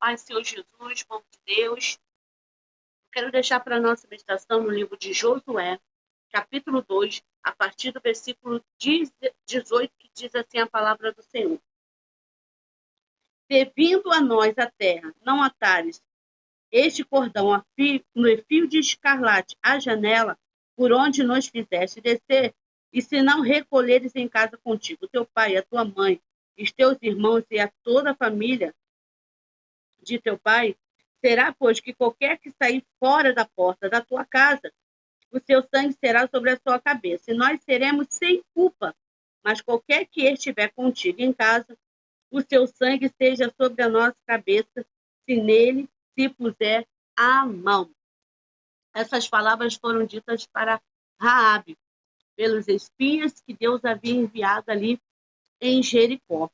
paz, Senhor Jesus, povo de Deus. Quero deixar para a nossa meditação no livro de Josué, capítulo 2, a partir do versículo 18, que diz assim a palavra do Senhor. Se vindo a nós a terra, não atares este cordão no fio de escarlate à janela, por onde nos fizeste descer, e se não recolheres em casa contigo teu pai, a tua mãe, os teus irmãos e a toda a família de teu pai, será, pois, que qualquer que sair fora da porta da tua casa, o seu sangue será sobre a sua cabeça, e nós seremos sem culpa. Mas qualquer que estiver contigo em casa, o seu sangue seja sobre a nossa cabeça, se nele se puser a mão. Essas palavras foram ditas para Raabe, pelos espias que Deus havia enviado ali em Jericó.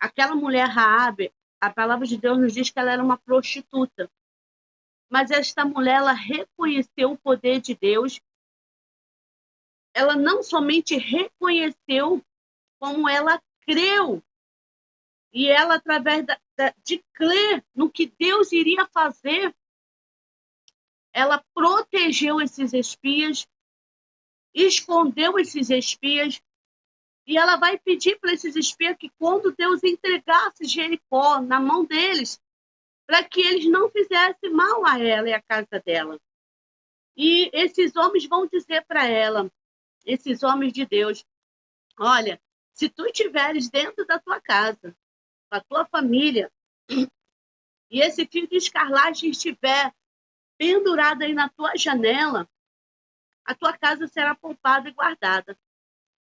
Aquela mulher Raabe, a palavra de Deus nos diz que ela era uma prostituta. Mas esta mulher, ela reconheceu o poder de Deus. Ela não somente reconheceu, como ela creu. E ela, através de crer no que Deus iria fazer, ela protegeu esses espias, escondeu esses espias, e ela vai pedir para esses espias que quando Deus entregasse Jericó na mão deles, para que eles não fizessem mal a ela e à casa dela. E esses homens vão dizer para ela, esses homens de Deus, olha, se tu estiveres dentro da tua casa, com a tua família, e esse fio de escarlate estiver pendurado aí na tua janela, a tua casa será poupada e guardada.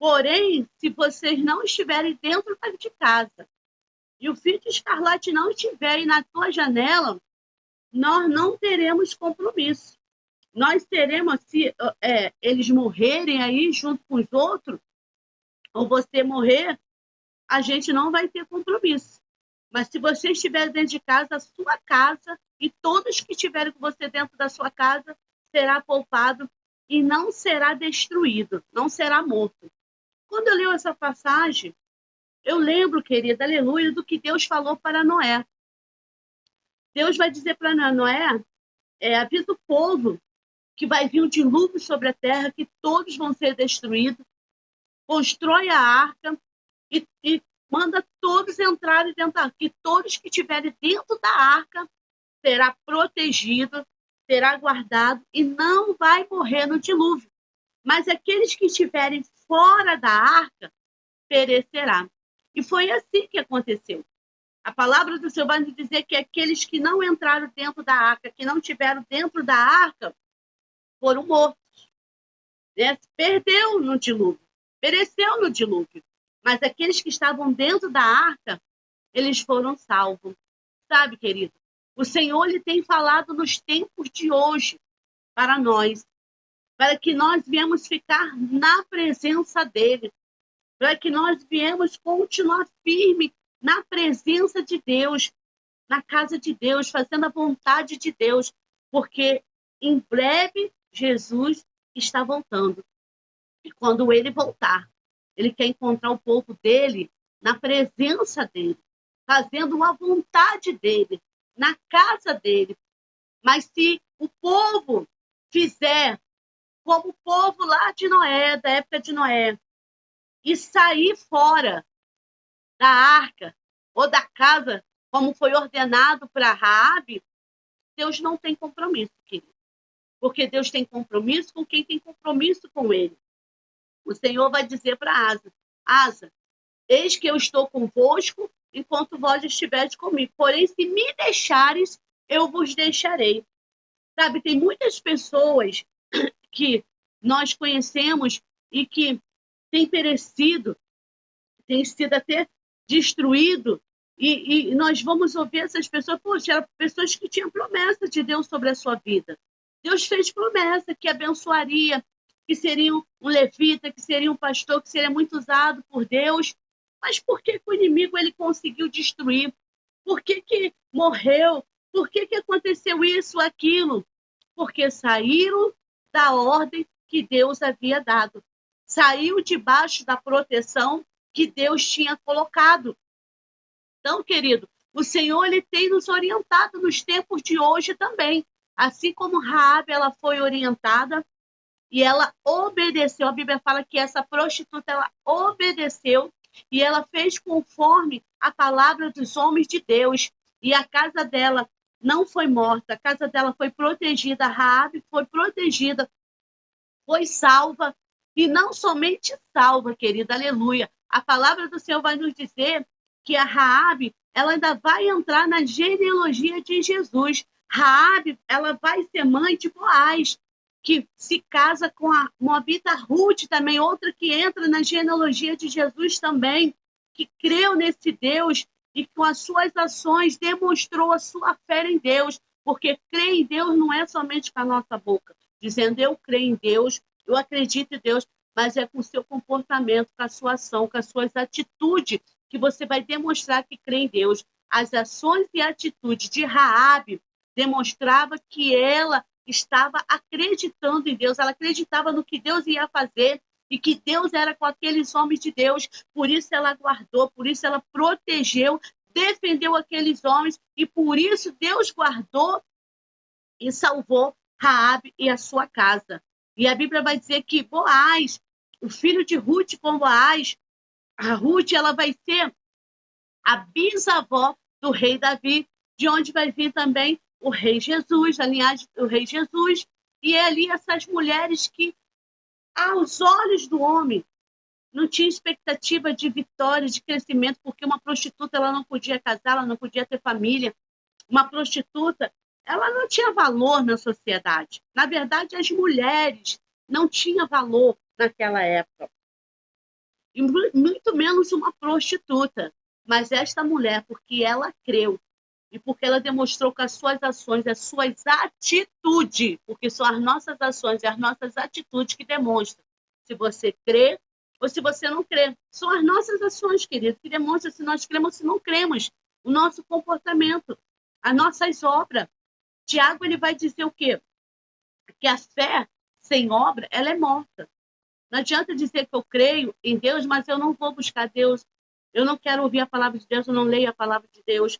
Porém, se vocês não estiverem dentro de casa, e o fio de escarlate não estiver aí na tua janela, nós não teremos compromisso. Nós teremos, se eles morrerem aí junto com os outros, ou você morrer, a gente não vai ter compromisso. Mas se você estiver dentro de casa, a sua casa e todos que estiverem com você dentro da sua casa será poupado e não será destruído, não será morto. Quando eu leio essa passagem, eu lembro, querida, aleluia, do que Deus falou para Noé. Deus vai dizer para Noé, avisa o povo que vai vir um dilúvio sobre a terra, que todos vão ser destruídos, constrói a arca e manda todos entrarem dentro da arca, que todos que estiverem dentro da arca será protegido, será guardado e não vai morrer no dilúvio. Mas aqueles que estiverem fora da arca perecerá. E foi assim que aconteceu. A palavra do Senhor vai nos dizer que aqueles que não entraram dentro da arca, que não estiveram dentro da arca, foram mortos. Perdeu no dilúvio, pereceu no dilúvio. Mas aqueles que estavam dentro da arca, eles foram salvos. Sabe, querido? O Senhor ele tem falado nos tempos de hoje para nós, para que nós viemos ficar na presença dele, para que nós viemos continuar firme na presença de Deus, na casa de Deus, fazendo a vontade de Deus, porque em breve Jesus está voltando. E quando ele voltar, ele quer encontrar o povo dele na presença dele, fazendo a vontade dele, na casa dele. Mas se o povo fizer como o povo lá de Noé, da época de Noé, e sair fora da arca ou da casa, como foi ordenado para Raabe, Deus não tem compromisso, querido. Porque Deus tem compromisso com quem tem compromisso com ele. O Senhor vai dizer para Asa, Asa, eis que eu estou convosco enquanto vós estiveres comigo. Porém, se me deixares, eu vos deixarei. Sabe, tem muitas pessoas que nós conhecemos e que têm perecido, têm sido até destruído, e nós vamos ouvir essas pessoas, poxa, eram pessoas que tinham promessa de Deus sobre a sua vida. Deus fez promessa que abençoaria, que seria um levita, que seria um pastor, que seria muito usado por Deus. Mas por que o inimigo ele conseguiu destruir? Por que morreu? Por que aconteceu isso, aquilo? Porque saíram da ordem que Deus havia dado. Saiu debaixo da proteção que Deus tinha colocado. Então, querido, O Senhor, ele tem nos orientado nos tempos de hoje também. Assim como Raabe, ela foi orientada e ela obedeceu. A Bíblia fala que essa prostituta, ela obedeceu e ela fez conforme a palavra dos homens de Deus. E a casa dela não foi morta, a casa dela foi protegida. Raabe foi protegida, foi salva. E não somente salva, querida, aleluia. A palavra do Senhor vai nos dizer que a Raabe, ela ainda vai entrar na genealogia de Jesus. Raabe, ela vai ser mãe de Boaz, que se casa com a moabita Ruth também, outra que entra na genealogia de Jesus também, que creu nesse Deus e com as suas ações demonstrou a sua fé em Deus, porque crer em Deus não é somente com a nossa boca, dizendo eu creio em Deus, eu acredito em Deus, mas é com o seu comportamento, com a sua ação, com as suas atitudes, que você vai demonstrar que crê em Deus. As ações e atitudes de Raabe demonstrava que ela estava acreditando em Deus, ela acreditava no que Deus ia fazer e que Deus era com aqueles homens de Deus, por isso ela guardou, por isso ela protegeu, defendeu aqueles homens e por isso Deus guardou e salvou Raabe e a sua casa. E a Bíblia vai dizer que Boaz, o filho de Ruth com Boaz, a Ruth, ela vai ser a bisavó do rei Davi, de onde vai vir também o rei Jesus, a linhagem do rei Jesus. E é ali essas mulheres que, aos olhos do homem, não tinha expectativa de vitória, de crescimento, porque uma prostituta ela não podia casar, ela não podia ter família. Uma prostituta, ela não tinha valor na sociedade. Na verdade, as mulheres não tinham valor naquela época. E muito menos uma prostituta. Mas esta mulher, porque ela creu e porque ela demonstrou com as suas ações, as suas atitudes, porque são as nossas ações e as nossas atitudes que demonstram se você crê ou se você não crê. São as nossas ações, querido, que demonstram se nós cremos ou se não cremos. O nosso comportamento, as nossas obras. Tiago, ele vai dizer o quê? Que a fé sem obra, ela é morta. Não adianta dizer que eu creio em Deus, mas eu não vou buscar Deus. Eu não quero ouvir a palavra de Deus, eu não leio a palavra de Deus.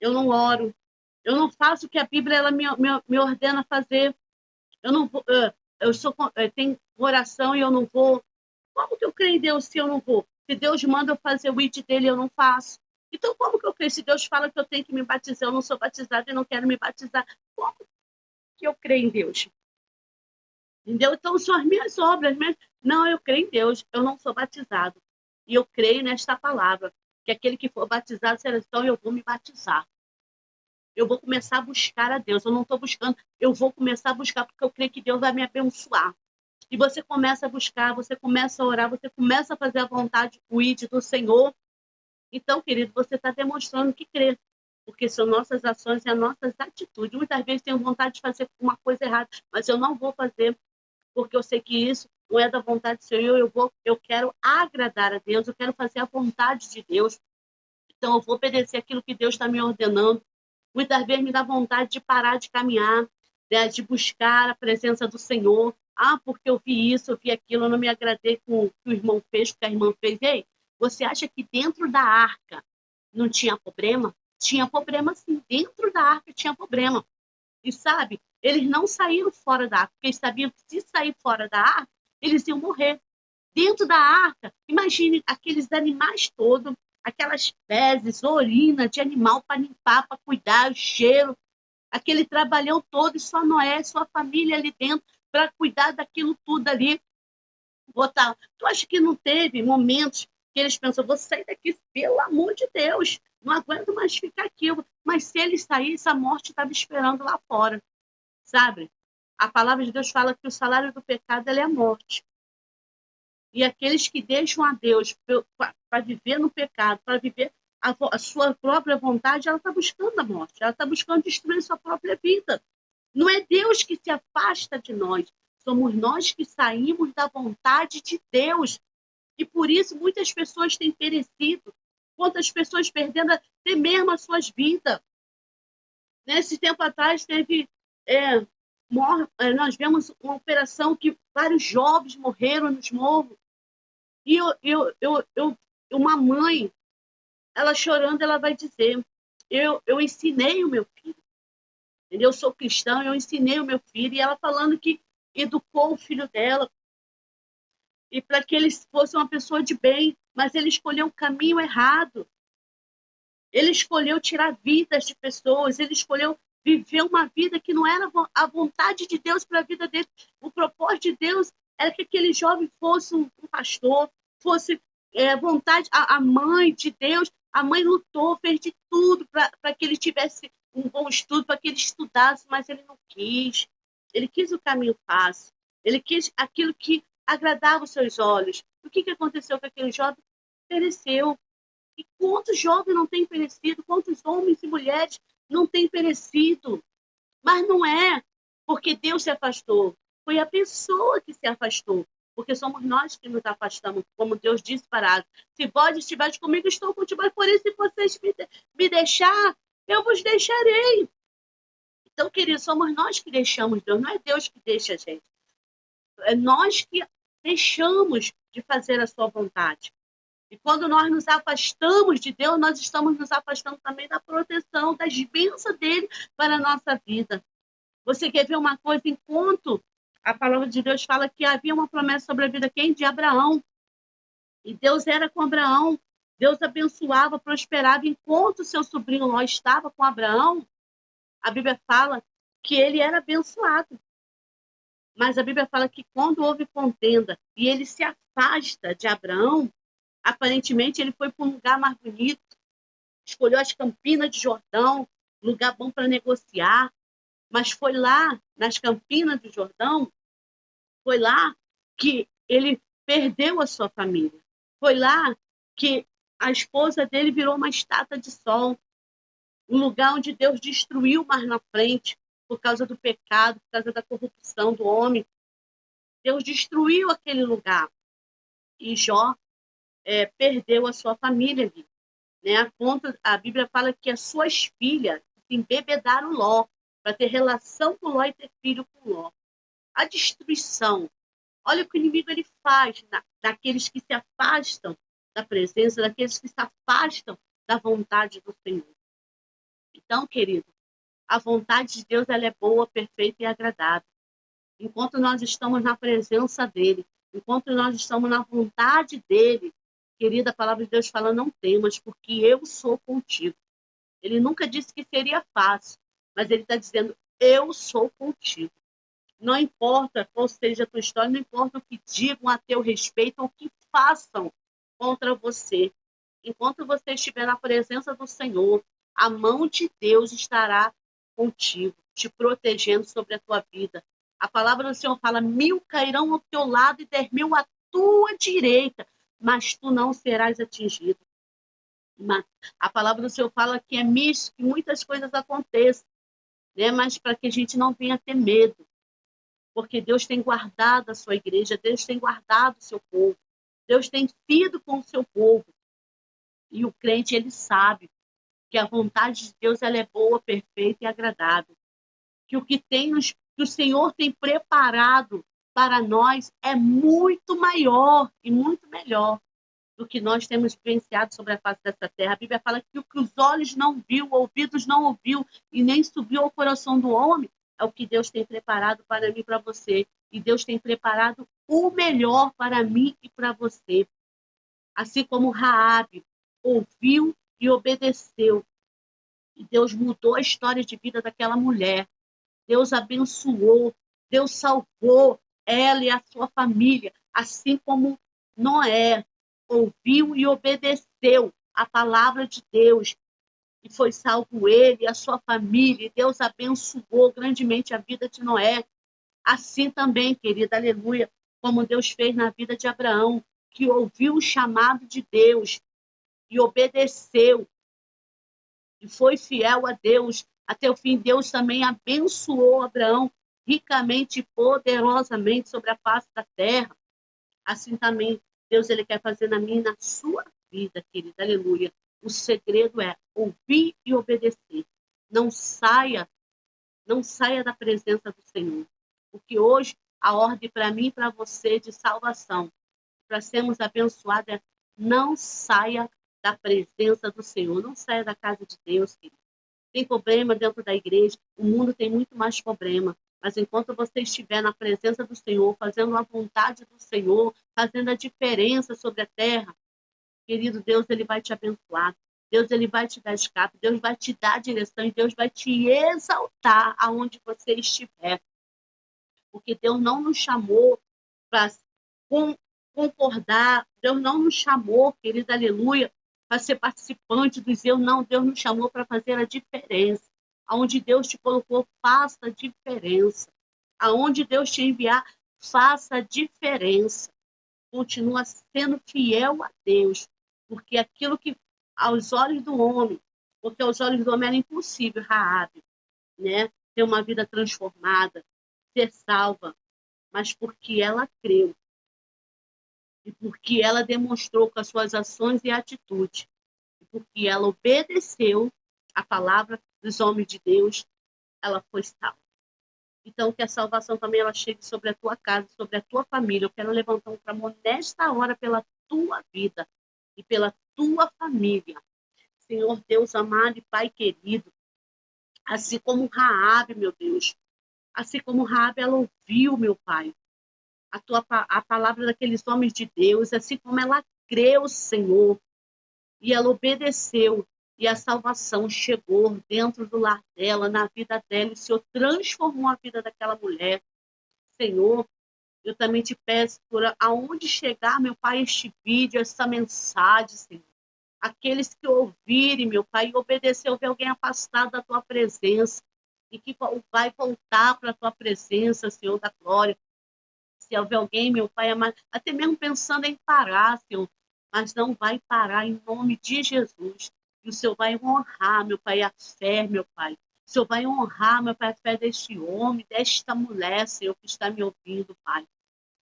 Eu não oro. Eu não faço o que a Bíblia ela me ordena fazer. Eu não vou, eu tenho oração e eu não vou. Como que eu creio em Deus se eu não vou? Se Deus manda eu fazer o IT dele, eu não faço. Então, como que eu creio? Se Deus fala que eu tenho que me batizar, eu não sou batizada e não quero me batizar. Como que eu creio em Deus? Entendeu? Então, são as minhas obras. Não, eu creio em Deus, eu não sou batizado. E eu creio nesta palavra, que aquele que for batizado será, então eu vou me batizar. Eu vou começar a buscar a Deus. Eu não estou buscando, eu vou começar a buscar, porque eu creio que Deus vai me abençoar. E você começa a buscar, você começa a orar, você começa a fazer a vontade, o ID do Senhor. Então, querido, você está demonstrando que crê. Porque são nossas ações e as nossas atitudes. Muitas vezes tenho vontade de fazer uma coisa errada, mas eu não vou fazer, porque eu sei que isso não é da vontade do Senhor. Eu quero agradar a Deus, eu quero fazer a vontade de Deus. Então, eu vou obedecer aquilo que Deus está me ordenando. Muitas vezes me dá vontade de parar de caminhar, né, de buscar a presença do Senhor. Ah, porque eu vi isso, eu vi aquilo, eu não me agradei com o que o irmão fez, com o que a irmã fez. Ei, você acha que dentro da arca não tinha problema? Tinha problema sim, dentro da arca tinha problema. E sabe, eles não saíram fora da arca, porque eles sabiam que se sair fora da arca, eles iam morrer. Dentro da arca, imagine aqueles animais todos, aquelas fezes, urina de animal para limpar, para cuidar, o cheiro, aquele trabalhão todo, e só Noé, sua família ali dentro, para cuidar daquilo tudo ali. Botar. Tu acha que não teve momentos que eles pensam, vou sair daqui, pelo amor de Deus, não aguento mais ficar aqui. Mas se eles saíssem, a morte estava esperando lá fora, sabe? A palavra de Deus fala que o salário do pecado é a morte. E aqueles que deixam a Deus para viver no pecado, para viver a sua própria vontade, ela está buscando a morte, ela está buscando destruir sua própria vida. Não é Deus que se afasta de nós, somos nós que saímos da vontade de Deus. E por isso muitas pessoas têm perecido, quantas pessoas perdendo até mesmo as suas vidas. Nesse tempo atrás teve... nós vemos uma operação que vários jovens morreram nos morros. E uma mãe, ela chorando, ela vai dizer, eu ensinei o meu filho. Entendeu? Eu sou cristã, eu ensinei o meu filho, e ela falando que educou o filho dela, e para que ele fosse uma pessoa de bem, mas ele escolheu o caminho errado. Ele escolheu tirar vidas de pessoas, ele escolheu viver uma vida que não era a vontade de Deus para a vida dele. O propósito de Deus era que aquele jovem fosse um pastor, fosse vontade, a mãe de Deus, a mãe lutou, fez de tudo para que ele tivesse um bom estudo, para que ele estudasse, mas ele não quis. Ele quis o caminho fácil, ele quis aquilo que agradava os seus olhos. O que aconteceu com aquele jovem? Pereceu. E quantos jovens não têm perecido? Quantos homens e mulheres não têm perecido? Mas não é porque Deus se afastou. Foi a pessoa que se afastou. Porque somos nós que nos afastamos, como Deus disse para Asa. Se vós estiveres comigo, estou contigo. Mas porém, se vocês me deixar, eu vos deixarei. Então, queridos, somos nós que deixamos Deus. Não é Deus que deixa a gente. É nós que deixamos de fazer a sua vontade. E quando nós nos afastamos de Deus, nós estamos nos afastando também da proteção, das bênçãos dele para a nossa vida. Você quer ver uma coisa? Enquanto a palavra de Deus fala que havia uma promessa sobre a vida quem? De Abraão. E Deus era com Abraão. Deus abençoava, prosperava. Enquanto seu sobrinho Ló estava com Abraão, a Bíblia fala que ele era abençoado. Mas a Bíblia fala que quando houve contenda e ele se afasta de Abraão, aparentemente ele foi para um lugar mais bonito, escolheu as Campinas de Jordão, lugar bom para negociar, mas foi lá, nas Campinas do Jordão, foi lá que ele perdeu a sua família. Foi lá que a esposa dele virou uma estátua de sol, um lugar onde Deus destruiu mais na frente, por causa do pecado, por causa da corrupção do homem. Deus destruiu aquele lugar. E Jó perdeu a sua família ali. Né? A Bíblia fala que as suas filhas se embebedaram Ló, para ter relação com Ló e ter filho com Ló. A destruição. Olha o que o inimigo ele faz daqueles que se afastam da presença, daqueles que se afastam da vontade do Senhor. Então, querido, a vontade de Deus ela é boa, perfeita e agradável. Enquanto nós estamos na presença dele, enquanto nós estamos na vontade dele, querida, a palavra de Deus fala, não temas, porque eu sou contigo. Ele nunca disse que seria fácil, mas ele está dizendo, eu sou contigo. Não importa qual seja a tua história, não importa o que digam a teu respeito ou o que façam contra você. Enquanto você estiver na presença do Senhor, a mão de Deus estará contigo, te protegendo sobre a tua vida. A palavra do Senhor fala, 1000 cairão ao teu lado e 10.000 à tua direita, mas tu não serás atingido. A palavra do Senhor fala que é misto, que muitas coisas aconteçam, né? Mas para que a gente não venha ter medo, porque Deus tem guardado a sua igreja, Deus tem guardado o seu povo, Deus tem sido com o seu povo. E o crente, ele sabe que a vontade de Deus ela é boa, perfeita e agradável. Que o que o Senhor tem preparado para nós é muito maior e muito melhor do que nós temos vivenciado sobre a face dessa terra. A Bíblia fala que o que os olhos não viu, ouvidos não ouviu e nem subiu ao coração do homem é o que Deus tem preparado para mim e para você. E Deus tem preparado o melhor para mim e para você. Assim como Raabe ouviu e obedeceu. E Deus mudou a história de vida daquela mulher. Deus abençoou, Deus salvou ela e a sua família, assim como Noé ouviu e obedeceu a palavra de Deus, e foi salvo ele e a sua família, e Deus abençoou grandemente a vida de Noé. Assim também, querida, aleluia, como Deus fez na vida de Abraão, que ouviu o chamado de Deus e obedeceu, e foi fiel a Deus até o fim. Deus também abençoou Abraão ricamente e poderosamente sobre a face da terra. Assim também Deus ele quer fazer na minha e na sua vida, querida. Aleluia. O segredo é ouvir e obedecer. Não saia da presença do Senhor. Porque hoje a ordem para mim e para você de salvação, para sermos abençoados, é não saia da presença do Senhor. Não saia da casa de Deus, querido. Tem problema dentro da igreja, o mundo tem muito mais problema. Mas enquanto você estiver na presença do Senhor, fazendo a vontade do Senhor, fazendo a diferença sobre a terra, querido, Deus ele vai te abençoar. Deus ele vai te dar escape, Deus vai te dar direção e Deus vai te exaltar aonde você estiver. Porque Deus não nos chamou para concordar, Deus não nos chamou, querido, aleluia, para ser participante dos eu, não, Deus nos chamou para fazer a diferença. Aonde Deus te colocou, faça a diferença. Aonde Deus te enviar, faça a diferença. Continua sendo fiel a Deus, porque aquilo que aos olhos do homem, porque aos olhos do homem era impossível, Raabe, né, ter uma vida transformada, ser salva, mas porque ela creu e porque ela demonstrou com as suas ações e atitudes, e porque ela obedeceu a palavra dos homens de Deus, ela foi salva. Então, que a salvação também ela chegue sobre a tua casa, sobre a tua família. Eu quero levantar um clamor nesta hora pela tua vida e pela tua família. Senhor Deus amado e Pai querido, assim como Raabe, meu Deus, assim como Raabe, ela ouviu, meu Pai, a palavra daqueles homens de Deus, assim como ela creu, Senhor, e ela obedeceu, e a salvação chegou dentro do lar dela, na vida dela, e o Senhor transformou a vida daquela mulher. Senhor, eu também te peço por aonde chegar, meu Pai, este vídeo, essa mensagem, Senhor. Aqueles que ouvirem, meu Pai, e obedecer, houver alguém afastado da tua presença, e que vai voltar para a tua presença, Senhor da glória. Se houver alguém, meu Pai, até mesmo pensando em parar, Senhor, mas não vai parar em nome de Jesus. E o Senhor vai honrar, meu Pai, a fé, meu Pai. O Senhor vai honrar, meu Pai, a fé deste homem, desta mulher, Senhor, que está me ouvindo, Pai.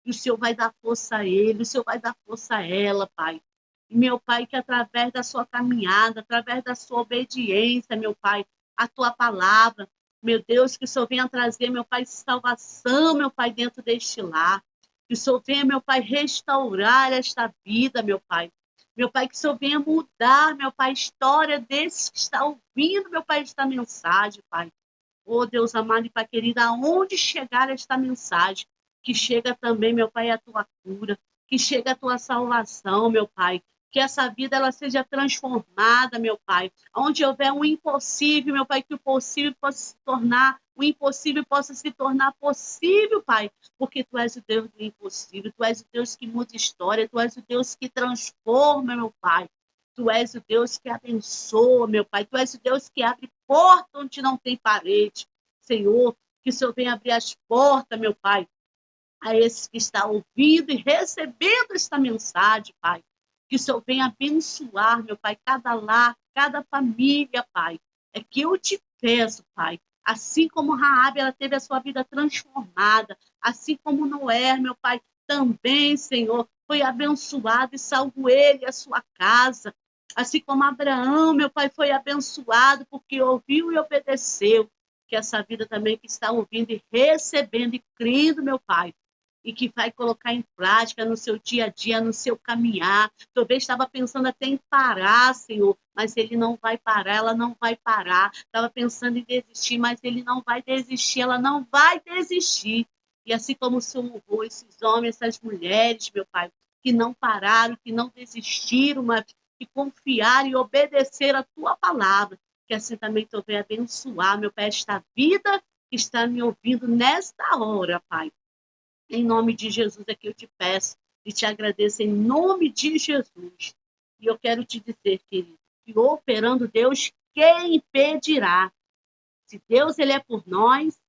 E o Senhor vai dar força a ele, o Senhor vai dar força a ela, Pai. E, meu Pai, que através da sua caminhada, através da sua obediência, meu Pai, a tua palavra, meu Deus, que o Senhor venha trazer, meu Pai, salvação, meu Pai, dentro deste lar. Que o Senhor venha, meu Pai, restaurar esta vida, meu Pai. Meu Pai, que o Senhor venha mudar, meu Pai, a história desse que está ouvindo, meu Pai, esta mensagem, Pai. Oh, Deus amado e Pai querido, aonde chegar esta mensagem, que chega também, meu Pai, a tua cura, que chega a tua salvação, meu Pai. Que essa vida ela seja transformada, meu Pai. Onde houver um impossível, meu Pai, que o possível possa se tornar, o impossível possa se tornar possível, Pai. Porque Tu és o Deus do impossível, Tu és o Deus que muda história, Tu és o Deus que transforma, meu Pai. Tu és o Deus que abençoa, meu Pai. Tu és o Deus que abre porta onde não tem parede. Senhor, que o Senhor venha abrir as portas, meu Pai, a esse que está ouvindo e recebendo esta mensagem, Pai. Que o Senhor venha abençoar, meu Pai, cada lar, cada família, Pai. É que eu te peço, Pai. Assim como Raabe, ela teve a sua vida transformada. Assim como Noé, meu Pai, também, Senhor, foi abençoado e salvo ele e a sua casa. Assim como Abraão, meu Pai, foi abençoado porque ouviu e obedeceu. Que essa vida também que está ouvindo e recebendo e crendo, meu Pai, e que vai colocar em prática no seu dia a dia, no seu caminhar. Talvez estava pensando até em parar, Senhor, mas ele não vai parar, ela não vai parar. Estava pensando em desistir, mas ele não vai desistir, ela não vai desistir. E assim como o Senhor honrou esses homens, essas mulheres, meu Pai, que não pararam, que não desistiram, mas que confiaram e obedeceram a tua palavra. Que assim também tu venha abençoar, meu Pai, esta vida que está me ouvindo nesta hora, Pai. Em nome de Jesus é que eu te peço e te agradeço em nome de Jesus. E eu quero te dizer, querido, que operando Deus, quem impedirá? Se Deus ele é por nós,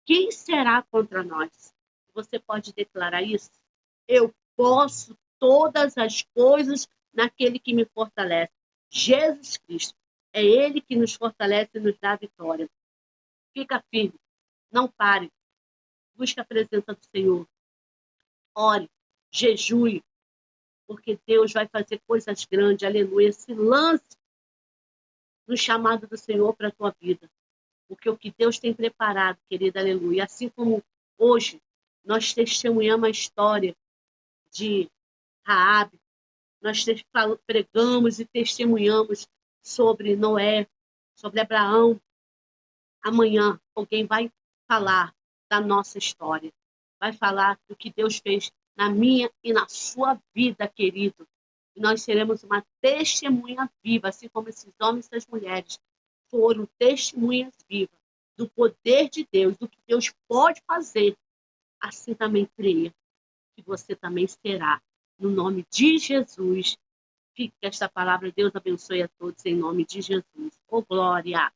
quem será contra nós? Você pode declarar isso? Eu posso todas as coisas naquele que me fortalece. Jesus Cristo. É Ele que nos fortalece e nos dá a vitória. Fica firme. Não pare. Busque a presença do Senhor. Ore. Jejue. Porque Deus vai fazer coisas grandes. Aleluia. Se lance no chamado do Senhor para a tua vida. Porque o que Deus tem preparado, querida, aleluia. Assim como hoje nós testemunhamos a história de Raabe, nós pregamos e testemunhamos sobre Noé, sobre Abraão. Amanhã alguém vai falar da nossa história, vai falar do que Deus fez na minha e na sua vida, querido. E nós seremos uma testemunha viva, assim como esses homens e essas mulheres foram testemunhas vivas do poder de Deus, do que Deus pode fazer. Assim também creia que você também será. No nome de Jesus, fique esta palavra. Deus abençoe a todos em nome de Jesus. Oh, glória!